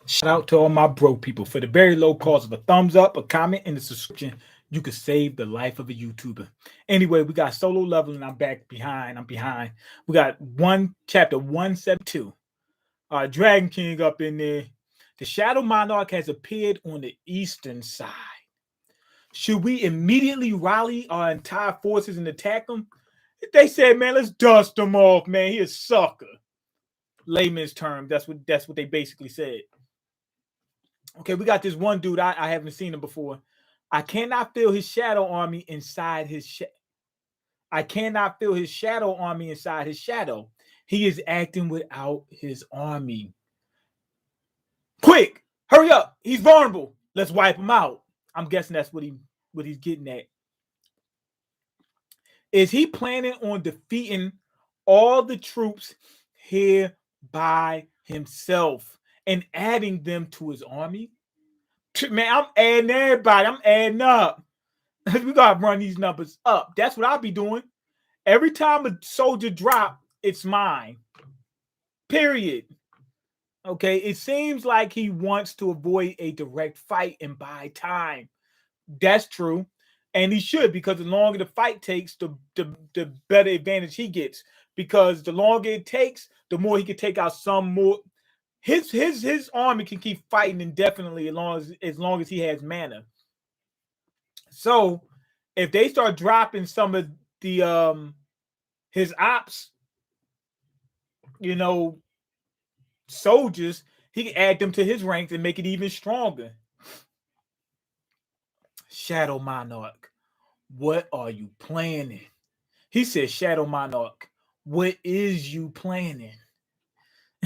Shout out to all my broke people. For the very low cost of a thumbs up, a comment, and a subscription, you could save the life of a YouTuber. Anyway, we got solo leveling. I'm back behind. I'm behind. We got chapter 172. Dragon King up in there. The Shadow Monarch has appeared on the eastern side. Should we immediately rally our entire forces and attack him? They said, man, let's dust him off, man. He a sucker. Layman's term. That's what they basically said. Okay, we got this one dude. I haven't seen him before. I cannot feel his shadow army inside his I cannot feel his shadow army inside his shadow. He is acting without his army. Quick, hurry up. He's vulnerable. Let's wipe him out. I'm guessing that's what he's getting at. Is he planning on defeating all the troops here by himself and adding them to his army? Man, I'm adding everybody. I'm adding up. We gotta run these numbers up. That's what I'll be doing. Every time a soldier drop, it's mine. Period. Okay, it seems like he wants to avoid a direct fight and buy time. That's true. And he should, because the longer the fight takes, the better advantage he gets. Because the longer it takes, the more he can take out some more. His army can keep fighting indefinitely as long as he has mana. So if they start dropping some of the his ops, soldiers, he can add them to his ranks and make it even stronger. Shadow Monarch, what are you planning? He said, Shadow Monarch, what is you planning?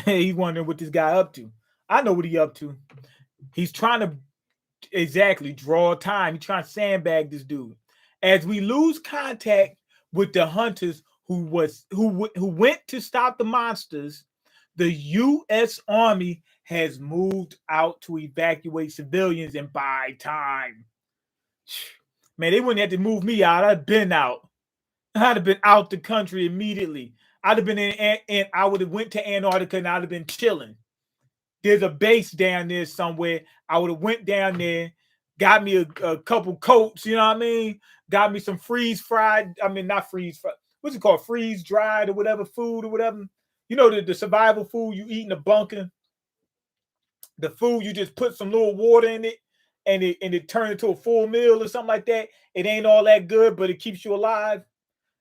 He's wondering what this guy up to. I know what he up to. He's trying to draw time. He's trying to sandbag this dude. As we lose contact with the hunters who went to stop the monsters, the U.S. Army has moved out to evacuate civilians and buy time. Man, they wouldn't have to move me out. I'd been out. I'd have been out the country immediately. I'd have been and I would have went to Antarctica and I'd have been chilling. There's a base down there somewhere. I would have went down there, got me a couple coats, you know what I mean? Got me some not freeze fried. What's it called? Freeze dried or whatever food or whatever. You know, the survival food you eat in the bunker. The food, you just put some little water in it and it turns into a full meal or something like that. It ain't all that good, but it keeps you alive.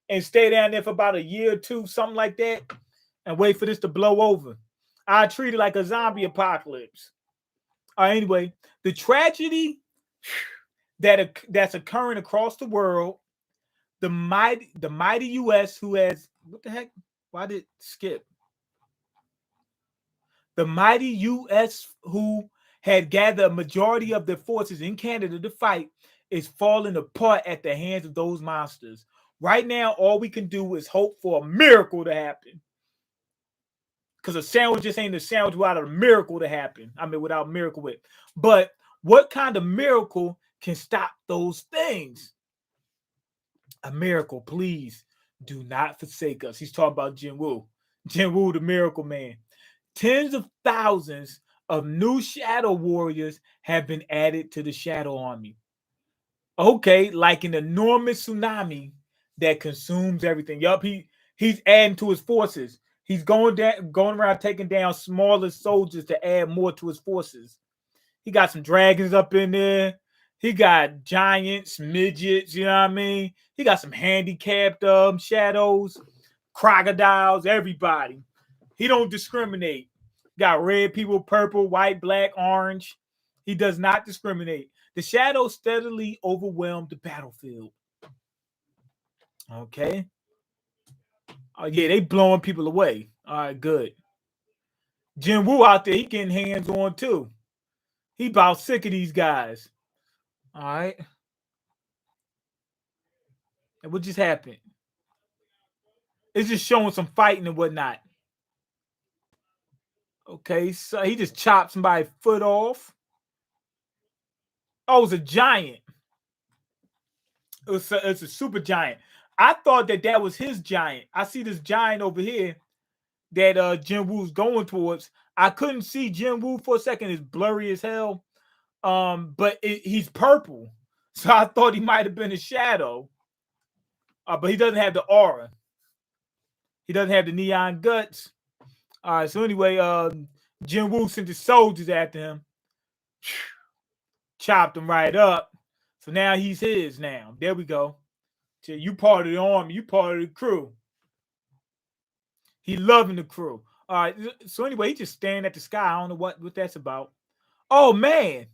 And stay down there for about a year or two, something like that, and wait for this to blow over. I treat it like a zombie apocalypse. Anyway, the tragedy that's occurring across the world, the mighty U.S. who has, what the heck? Why did it skip? The mighty U.S. who had gathered a majority of their forces in Canada to fight is falling apart at the hands of those monsters. Right now, all we can do is hope for a miracle to happen. Because a sandwich just ain't a sandwich without a miracle to happen. Without miracle whip. But what kind of miracle can stop those things? A miracle, please do not forsake us. He's talking about Jin-woo. Jin-woo, the miracle man. Tens of thousands of new shadow warriors have been added to the shadow army. Okay, like an enormous tsunami that consumes everything. Yup, he's adding to his forces. He's going around taking down smaller soldiers to add more to his forces. He got some dragons up in there. He got giants, midgets, you know what I mean? He got some handicapped shadows, crocodiles, everybody. He don't discriminate. Got red people, purple, white, black, orange. He does not discriminate. The shadows steadily overwhelmed the battlefield. Okay. Yeah, they blowing people away. All right, good. Jin-woo out there, he getting hands on too. He about sick of these guys. All right. And what just happened? It's just showing some fighting and whatnot. Okay, so he just chopped somebody's foot off. Oh, it was a giant. It's a super giant. I thought that was his giant. I see this giant over here that Jin-woo's going towards. I couldn't see Jin-Woo for a second. It's blurry as hell. But he's purple. So I thought he might have been a shadow. But he doesn't have the aura. He doesn't have the neon guts. All right, so anyway, Jin-Woo sent the soldiers after him. Chopped him right up. So now he's his now. There we go. So you part of the army. You part of the crew. He loving the crew. All right. So anyway, he just staring at the sky. I don't know what that's about. Oh, man.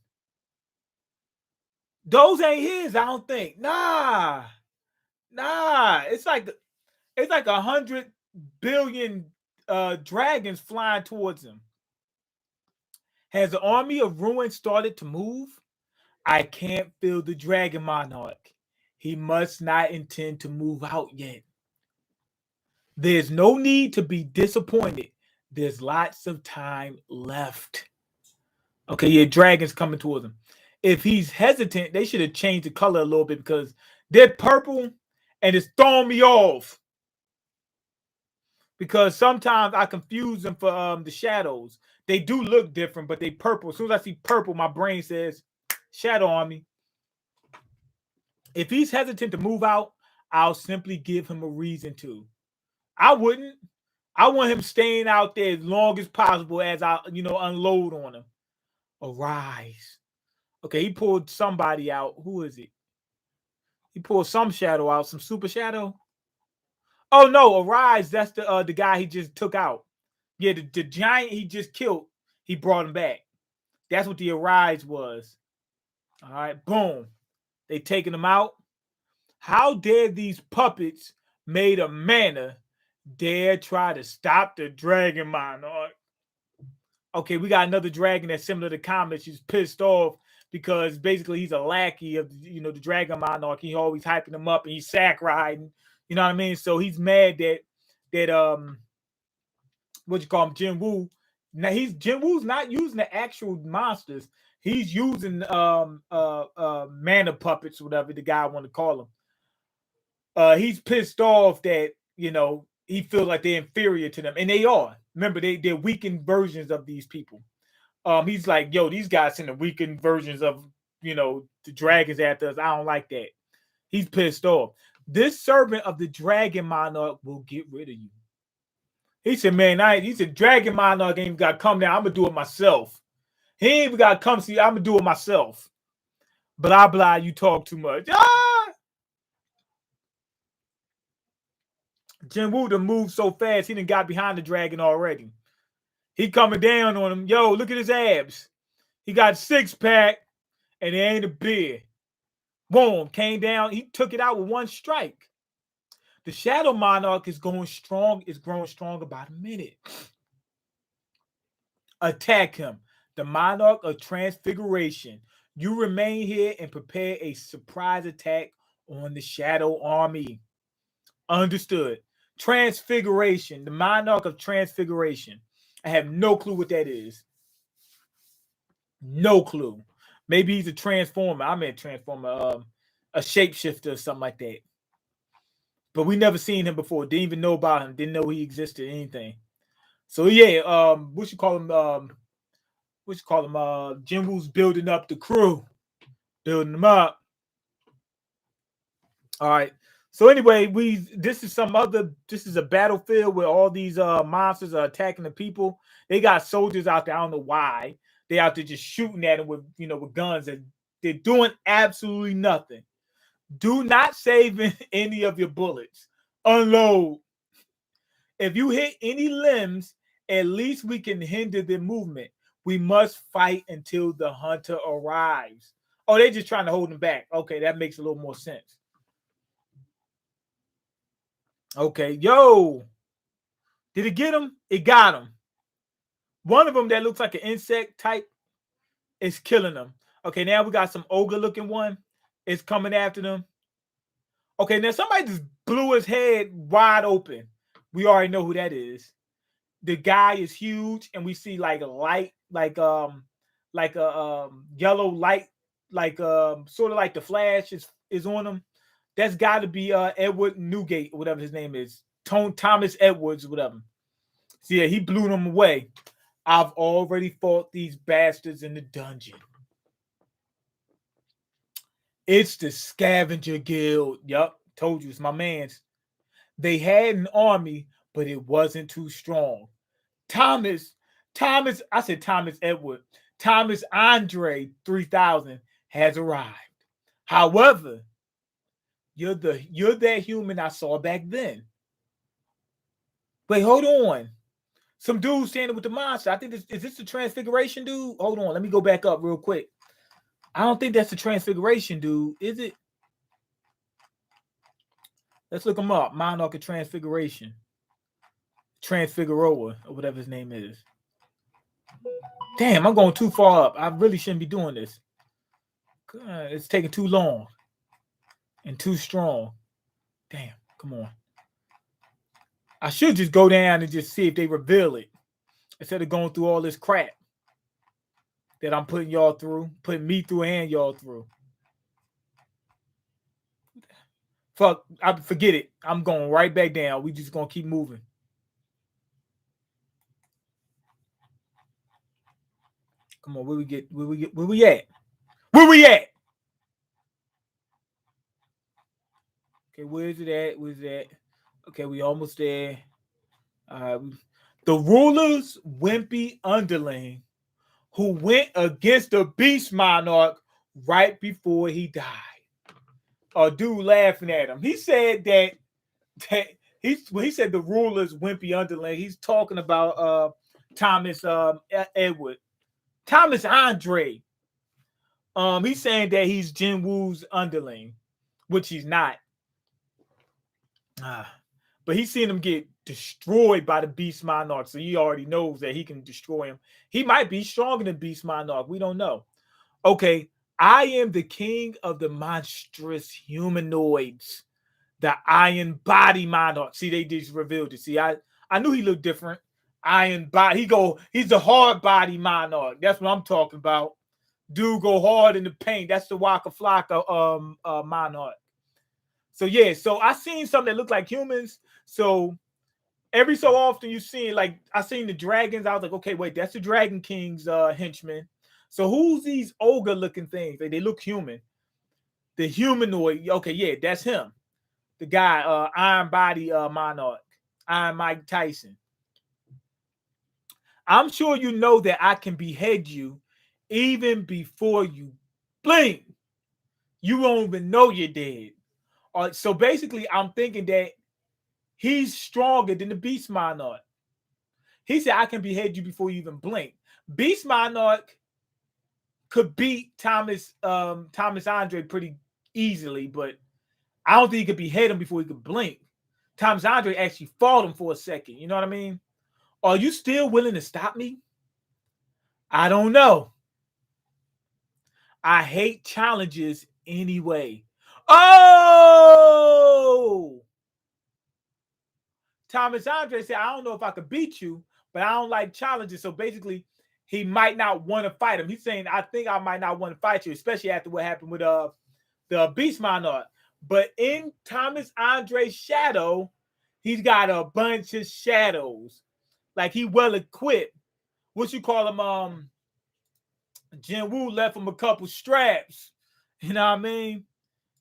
Those ain't his, I don't think. Nah. It's like 100 billion dragons flying towards him. Has the army of ruin started to move? I can't feel the dragon monarch. He must not intend to move out yet. There's no need to be disappointed. There's lots of time left. Okay, yeah, dragons coming towards him. If he's hesitant, they should have changed the color a little bit because they're purple and it's throwing me off. Because sometimes I confuse them for the shadows. They do look different, but they purple. As soon as I see purple, my brain says shadow army. If he's hesitant to move out, I'll simply give him a reason to. I wouldn't. I want him staying out there as long as possible as I, unload on him. Arise. Okay, he pulled somebody out. Who is it? He pulled some shadow out, some super shadow. Oh no, Arise. That's the guy he just took out. Yeah, the giant he just killed. He brought him back. That's what the Arise was. All right, boom. They taking him out. How dare these puppets made of mana dare try to stop the dragon monarch? Okay, we got another dragon that's similar to Comet. She's pissed off because basically he's a lackey of the dragon monarch. He always hyping him up and he's sack riding. You know what I mean? So he's mad that what you call him, Jin-Woo. Now Jin-Woo's not using the actual monsters. He's using mana puppets, whatever the guy want to call them. He's pissed off that he feels like they're inferior to them, and they are. Remember, they're weakened versions of these people. He's like, yo, these guys send the weakened versions of the dragons after us. I don't like that. He's pissed off. This servant of the dragon monarch will get rid of you. He said, man, he said, dragon monarch ain't even got to come down. I'm gonna do it myself. He ain't even got to come see. I'm gonna do it myself. Blah blah. You talk too much. Jin-Woo done moved so fast, he done got behind the dragon already. He coming down on him. Yo, look at his abs. He got 6-pack, and it ain't a beard. Boom, came down. He took it out with one strike. The Shadow Monarch is going strong. It's growing stronger by the minute. Attack him. The Monarch of Transfiguration. You remain here and prepare a surprise attack on the Shadow Army. Understood. Transfiguration. The Monarch of Transfiguration. I have no clue what that is. No clue. Maybe he's a transformer. I meant transformer. A shapeshifter or something like that. But we never seen him before. Didn't even know about him. Didn't know he existed. Anything. So yeah. What you call him? Jin-Woo's building up the crew. Building them up. All right. So anyway, this is a battlefield where all these monsters are attacking the people. They got soldiers out there. I don't know why. They out there just shooting at them with guns, and they're doing absolutely nothing. Do not save any of your bullets. Unload. If you hit any limbs, at least we can hinder their movement. We must fight until the hunter arrives. Oh, they're just trying to hold them back. Okay, that makes a little more sense. Okay, yo. Did it get him? It got him. One of them that looks like an insect type is killing them. Okay, now we got some ogre-looking one. It's coming after them. Okay, now somebody just blew his head wide open. We already know who that is. The guy is huge, and we see like a light, like a yellow light, like sort of like the Flash is on him. That's got to be Edward Newgate, whatever his name is. Thomas Edwards, whatever. So yeah, he blew them away. I've already fought these bastards in the dungeon. It's the Scavenger Guild. Yup, told you it's my man's. They had an army, but it wasn't too strong. Thomas, I said Thomas Edward. Thomas Andre 3000 has arrived. However, you're that human I saw back then. Wait, hold on. Some dude standing with the monster. I think this is this the transfiguration dude? Hold on, let me go back up real quick. I don't think that's the transfiguration dude, is it? Let's look him up. Monarch of Transfiguration. Transfiguroa, or whatever his name is. Damn, I'm going too far up. I really shouldn't be doing this. It's taking too long and too strong. Damn, come on. I should just go down and just see if they reveal it instead of going through all this crap that I'm putting y'all through, putting me through and y'all through. Fuck, I forget it. I'm going right back down. We just gonna keep moving. Come on, where we at? Where we at? Okay, where's it at? Okay, we almost there. The ruler's wimpy underling who went against the beast monarch right before he died. A dude laughing at him. He said that when he said the ruler's wimpy underling, he's talking about Thomas Edward. Thomas Andre. He's saying that he's Jin-woo's underling, which he's not. But he's seen him get destroyed by the Beast Monarch, so he already knows that he can destroy him. He might be stronger than Beast Monarch. We don't know. Okay, I am the king of the monstrous humanoids, the Iron Body Monarch. See, they just revealed it. See, I knew he looked different. Iron Body. He's the hard body monarch. That's what I'm talking about. Dude go hard in the paint. That's the Waka Flocka monarch. So yeah, so I seen something that looked like humans. So every so often you see, like I seen the dragons. I was like, okay, wait, that's the Dragon King's henchmen. So who's these ogre looking things? They look human. The humanoid. Okay, yeah, that's him. The guy, Iron Body monarch, Iron Mike Tyson. I'm sure you know that I can behead you even before you blink. You won't even know you're dead. So basically, I'm thinking that he's stronger than the Beast Monarch. He said, I can behead you before you even blink. Beast Monarch could beat Thomas Andre pretty easily, but I don't think he could behead him before he could blink. Thomas Andre actually fought him for a second. You know what I mean? Are you still willing to stop me? I don't know. I hate challenges anyway. Oh! Thomas Andre said, I don't know if I could beat you, but I don't like challenges. So basically, he might not want to fight him. He's saying, I think I might not want to fight you, especially after what happened with the Beast Monarch. But in Thomas Andre's shadow, he's got a bunch of shadows. Like he well equipped. What you call him? Jin-woo left him a couple straps. You know what I mean?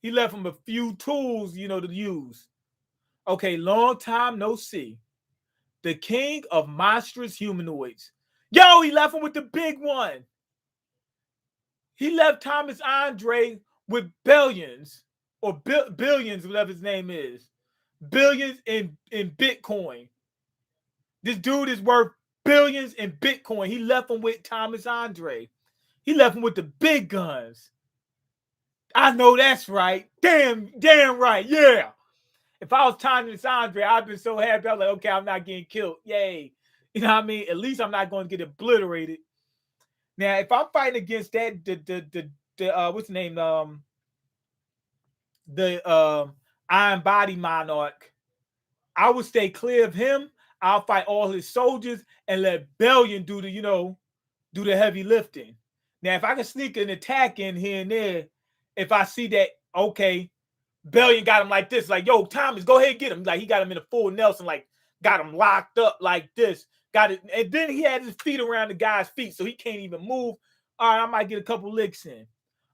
He left him a few tools, you know, to use. Okay, long time no see. The king of monstrous humanoids. Yo, he left him with the big one. He left Thomas Andre with billions or billions, whatever his name is. Billions in Bitcoin. This dude is worth billions in Bitcoin. He left him with Thomas Andre. He left him with the big guns. I know that's right. Damn right. Yeah. If I was Thomas Andre, I'd been so happy. I was like, okay, I'm not getting killed. Yay. You know what I mean? At least I'm not going to get obliterated. Now, if I'm fighting against that, what's the name? The Iron Body Monarch, I would stay clear of him. I'll fight all his soldiers and let Bellion do the heavy lifting. Now, if I can sneak an attack in here and there, if I see that, okay, Bellion got him like this, like, yo, Thomas, go ahead and get him. Like, he got him in a full Nelson, like, got him locked up like this. Got it. And then he had his feet around the guy's feet, so he can't even move. All right, I might get a couple licks in.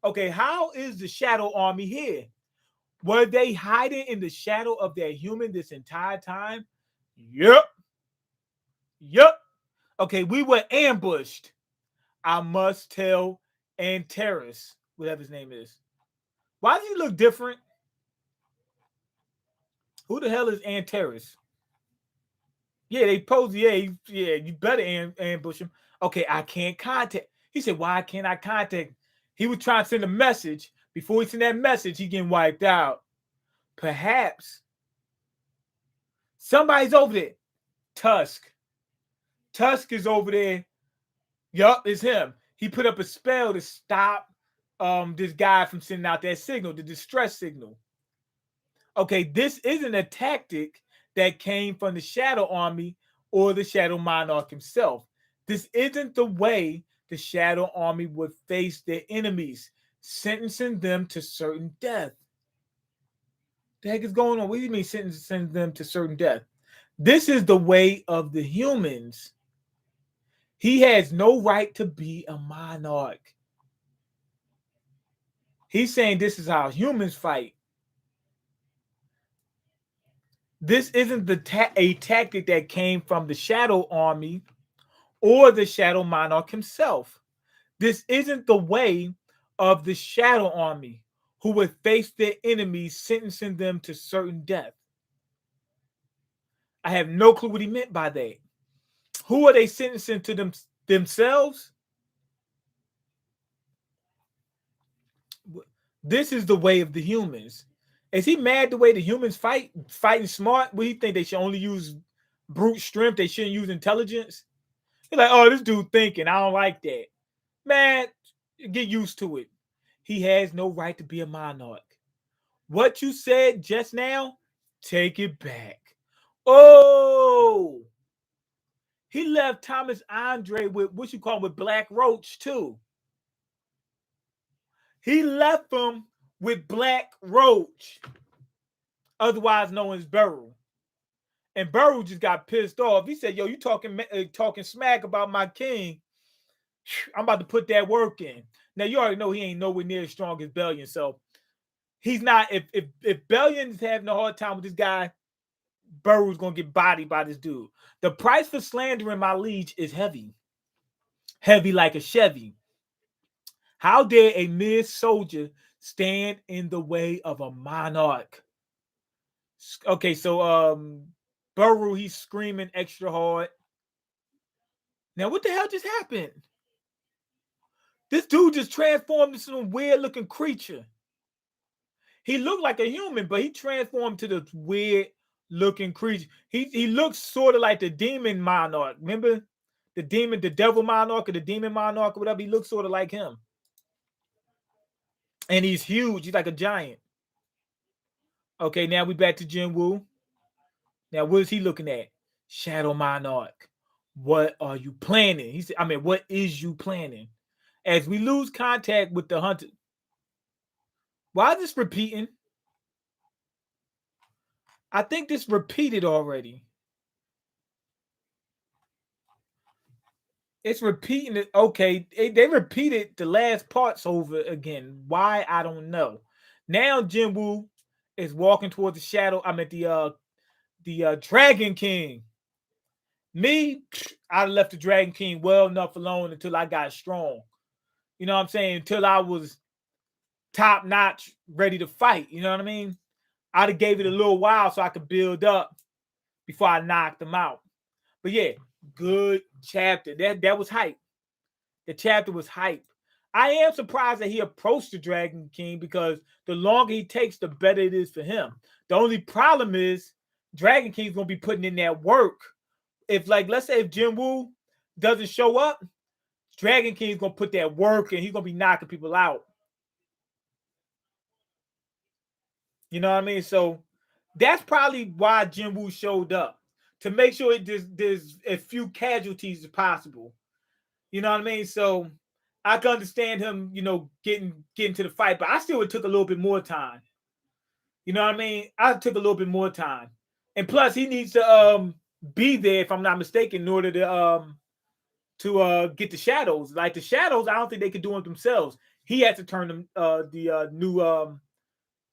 Okay, how is the shadow army here? Were they hiding in the shadow of their human this entire time? Yep. Yep. Okay, we were ambushed. I must tell Antares, whatever his name is. Why does he look different? Who the hell is Antares? Yeah, they posed. Yeah, you better ambush him. Okay, I can't contact. He said, why can't I contact? He was trying to send a message. Before he sent that message, he getting wiped out. Perhaps somebody's over there. Tusk. Tusk is over there. Yup, it's him. He put up a spell to stop this guy from sending out that signal, the distress signal. Okay, this isn't a tactic that came from the Shadow Army or the Shadow Monarch himself. This isn't the way the Shadow Army would face their enemies, sentencing them to certain death. The heck is going on? What do you mean sentencing them to certain death? This is the way of the humans. He has no right to be a monarch. He's saying this is how humans fight. This isn't a tactic that came from the Shadow Army or the Shadow Monarch himself. This isn't the way of the Shadow Army, who would face their enemies, sentencing them to certain death. I have no clue what he meant by that. Who are they sentencing to themselves? This is the way of the humans. Is he mad the way the humans fighting smart? What do you think they should only use brute strength? They shouldn't use intelligence? He's like, oh, this dude thinking. I don't like that. Man, get used to it. He has no right to be a monarch. What you said just now, take it back. Oh, he left Thomas Andre with what you call with Black Roach too. He left him with Black Roach, otherwise known as Beryl. And Beryl just got pissed off. He said, yo, you talking smack about my king. I'm about to put that work in. Now, you already know he ain't nowhere near as strong as Bellion. So he's not, if Bellion's having a hard time with this guy, Beryl's going to get bodied by this dude. The price for slandering my liege is heavy. Heavy like a Chevy. How dare a mere soldier stand in the way of a monarch? Okay, so Beryl, he's screaming extra hard. Now, what the hell just happened? This dude just transformed into some weird looking creature. He looked like a human, but he transformed to this weird looking creature. He looks sort of like the demon monarch. Remember the devil monarch or the demon monarch or whatever? He looks sort of like him. And he's huge. He's like a giant. Okay, now we back to Jin-woo. Now, what is he looking at? Shadow Monarch. What are you planning? He said, what is you planning? As we lose contact with the hunter. Why is this repeating? I think this repeated already. It's repeating it. Okay, they repeated the last parts over again. Why? I don't know. Now Jin-woo is walking towards the shadow. The Dragon King. Me, I left the Dragon King well enough alone until I got strong. You know what I'm saying? Until I was top notch, ready to fight. You know what I mean? I'd have gave it a little while so I could build up before I knocked them out. But yeah, good chapter. That was hype. The chapter was hype. I am surprised that he approached the Dragon King because the longer he takes, the better it is for him. The only problem is Dragon King's gonna be putting in that work. If let's say if Jin-woo doesn't show up, Dragon King's gonna put that work and he's gonna be knocking people out. You know what I mean? So that's probably why Jin-woo showed up, to make sure there's as few casualties as possible. You know what I mean? So I can understand him, getting to the fight, but I still would took a little bit more time. You know what I mean? I took a little bit more time. And plus he needs to be there, if I'm not mistaken, in order to get the shadows. Like the shadows, I don't think they could do it themselves. He had to turn them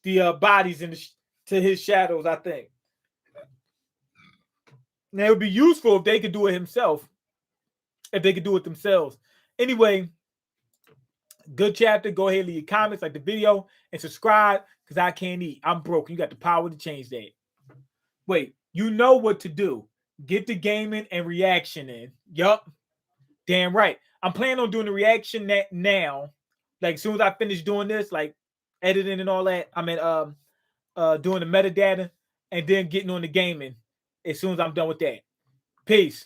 the bodies to his shadows, I think. Now it would be useful if they could do it himself. If they could do it themselves. Anyway, good chapter. Go ahead, leave your comments, like the video, and subscribe because I can't eat. I'm broke. You got the power to change that. Wait, you know what to do. Get the gaming and reaction in. Yup. Damn right. I'm planning on doing the reaction now. Like as soon as I finish doing this, like editing and all that, I mean doing the metadata and then getting on the gaming as soon as I'm done with that. Peace.